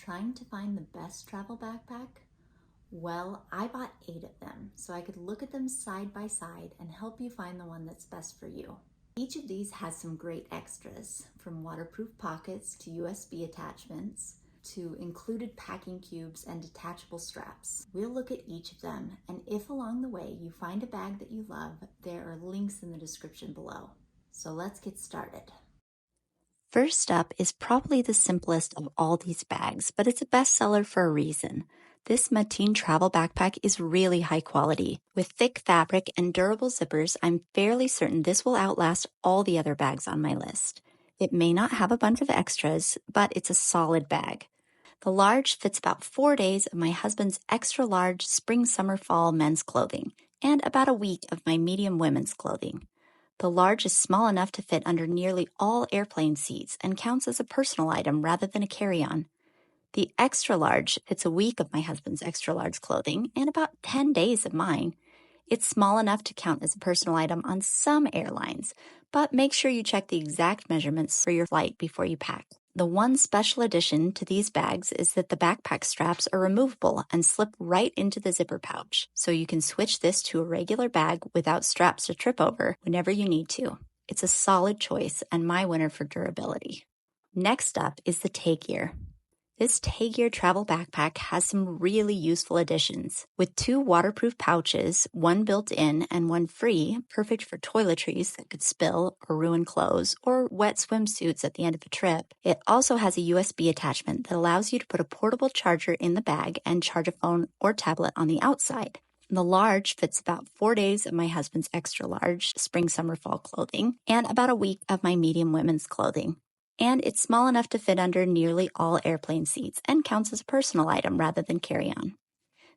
Trying to find the best travel backpack? Well, I bought 8 of them so I could look at them side by side and help you find the one that's best for you. Each of these has some great extras, from waterproof pockets to USB attachments to included packing cubes and detachable straps. We'll look at each of them, and if along the way you find a bag that you love, there are links in the description below. So let's get started. First up is probably the simplest of all these bags, but it's a bestseller for a reason. This Matein travel backpack is really high quality. With thick fabric and durable zippers, I'm fairly certain this will outlast all the other bags on my list. It may not have a bunch of extras, but it's a solid bag. The large fits about 4 days of my husband's extra large spring, summer, fall men's clothing, and about a week of my medium women's clothing. The large is small enough to fit under nearly all airplane seats and counts as a personal item rather than a carry-on. The extra large fits a week of my husband's extra large clothing and about 10 days of mine. It's small enough to count as a personal item on some airlines, but make sure you check the exact measurements for your flight before you pack. The one special addition to these bags is that the backpack straps are removable and slip right into the zipper pouch, so you can switch this to a regular bag without straps to trip over whenever you need to. It's a solid choice and my winner for durability. Next up is the Taygeer. This Taygeer travel backpack has some really useful additions. With 2 waterproof pouches, one built in and one free, perfect for toiletries that could spill or ruin clothes, or wet swimsuits at the end of a trip. It also has a USB attachment that allows you to put a portable charger in the bag and charge a phone or tablet on the outside. The large fits about 4 days of my husband's extra large spring, summer, fall clothing and about a week of my medium women's clothing. And it's small enough to fit under nearly all airplane seats and counts as a personal item rather than carry-on.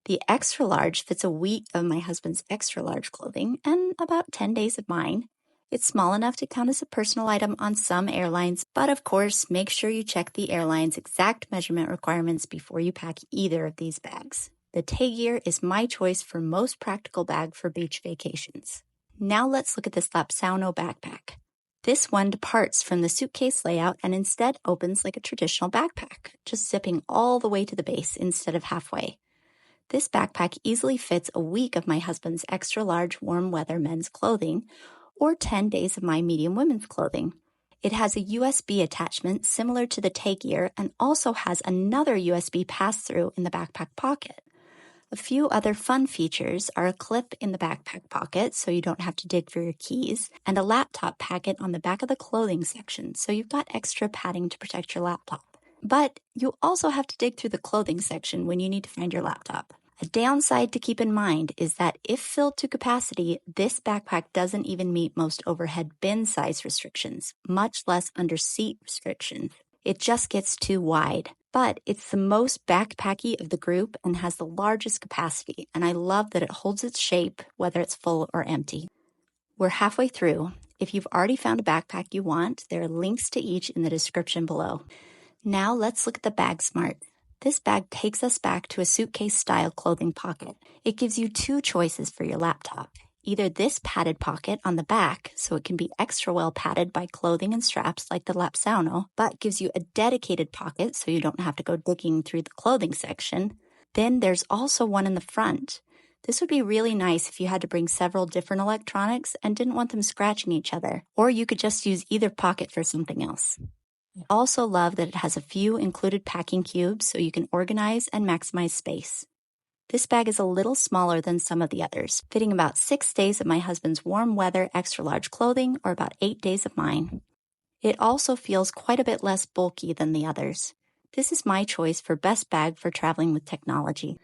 The extra large fits a week of my husband's extra large clothing and about 10 days of mine. It's small enough to count as a personal item on some airlines, but of course, make sure you check the airline's exact measurement requirements before you pack either of these bags. The Taygeer is my choice for most practical bag for beach vacations. Now let's look at this Lapsouno backpack. This one departs from the suitcase layout and instead opens like a traditional backpack, just zipping all the way to the base instead of halfway. This backpack easily fits a week of my husband's extra large warm weather men's clothing or 10 days of my medium women's clothing. It has a USB attachment similar to the Taygeer and also has another USB pass-through in the backpack pocket. A few other fun features are a clip in the backpack pocket so you don't have to dig for your keys, and a laptop packet on the back of the clothing section so you've got extra padding to protect your laptop. But you also have to dig through the clothing section when you need to find your laptop. A downside to keep in mind is that if filled to capacity, this backpack doesn't even meet most overhead bin size restrictions, much less under seat restrictions. It just gets too wide. But it's the most backpacky of the group and has the largest capacity, and I love that it holds its shape whether it's full or empty. We're halfway through. If you've already found a backpack you want, there are links to each in the description below. Now let's look at the Bagsmart. This bag takes us back to a suitcase-style clothing pocket. It gives you 2 choices for your laptop. Either this padded pocket on the back, so it can be extra well padded by clothing and straps like the Lapsouno, but gives you a dedicated pocket so you don't have to go digging through the clothing section. Then there's also one in the front. This would be really nice if you had to bring several different electronics and didn't want them scratching each other, or you could just use either pocket for something else. I also love that it has a few included packing cubes so you can organize and maximize space. This bag is a little smaller than some of the others, fitting about 6 days of my husband's warm weather extra large clothing or about 8 days of mine. It also feels quite a bit less bulky than the others. This is my choice for best bag for traveling with technology.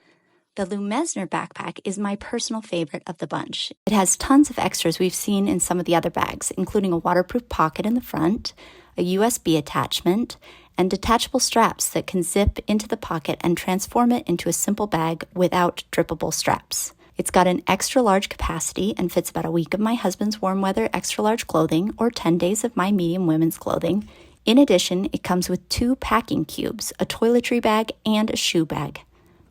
The Lumesner backpack is my personal favorite of the bunch. It has tons of extras we've seen in some of the other bags, including a waterproof pocket in the front, a USB attachment, and detachable straps that can zip into the pocket and transform it into a simple bag without drippable straps. It's got an extra large capacity and fits about a week of my husband's warm weather extra large clothing or 10 days of my medium women's clothing. In addition, it comes with 2 packing cubes, a toiletry bag, and a shoe bag.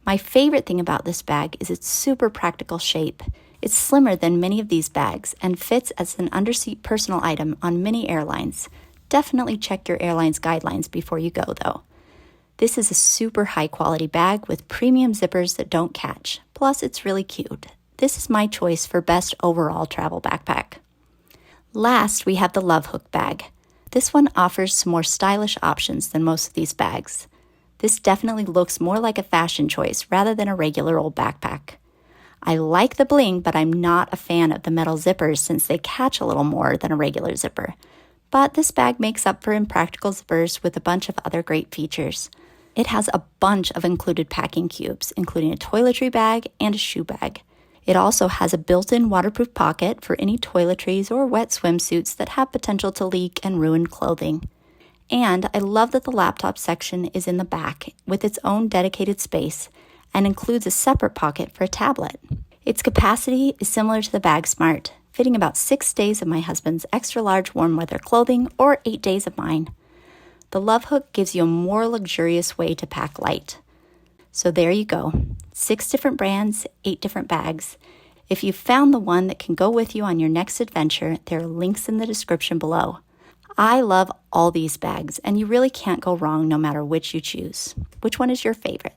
My favorite thing about this bag is its super practical shape. It's slimmer than many of these bags and fits as an underseat personal item on many airlines. Definitely check your airline's guidelines before you go, though. This is a super high quality bag with premium zippers that don't catch. Plus, it's really cute. This is my choice for best overall travel backpack. Last, we have the Lovehook bag. This one offers some more stylish options than most of these bags. This definitely looks more like a fashion choice rather than a regular old backpack. I like the bling, but I'm not a fan of the metal zippers since they catch a little more than a regular zipper. But this bag makes up for impractical zippers with a bunch of other great features. It has a bunch of included packing cubes, including a toiletry bag and a shoe bag. It also has a built-in waterproof pocket for any toiletries or wet swimsuits that have potential to leak and ruin clothing. And I love that the laptop section is in the back with its own dedicated space and includes a separate pocket for a tablet. Its capacity is similar to the Bagsmart, fitting about 6 days of my husband's extra large warm weather clothing or 8 days of mine. The Lovehook gives you a more luxurious way to pack light. So there you go, 6 different brands, 8 different bags. If you've found the one that can go with you on your next adventure, there are links in the description below. I love all these bags, and you really can't go wrong no matter which you choose. Which one is your favorite?